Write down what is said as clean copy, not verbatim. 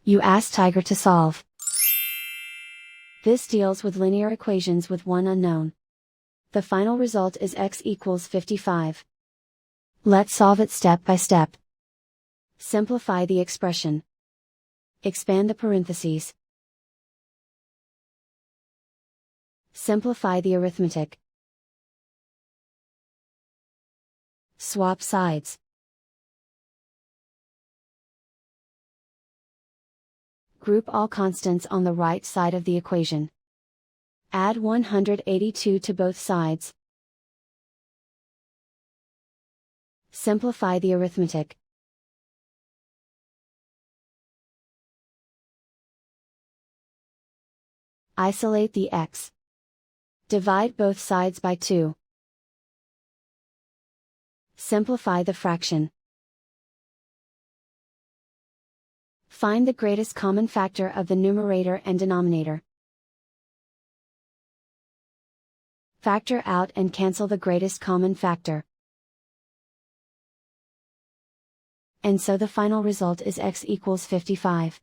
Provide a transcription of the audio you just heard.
You ask Tiger to solve. This deals with linear equations with one unknown. The final result is x equals 55. Let's solve it step by step. Simplify the expression. Expand the parentheses. Simplify the arithmetic. Swap sides. Group all constants on the right side of the equation. Add 182 to both sides. Simplify the arithmetic. Isolate the x. Divide both sides by 2. Simplify the fraction. Find the greatest common factor of the numerator and denominator. Factor out and cancel the greatest common factor. And so the final result is x equals 55.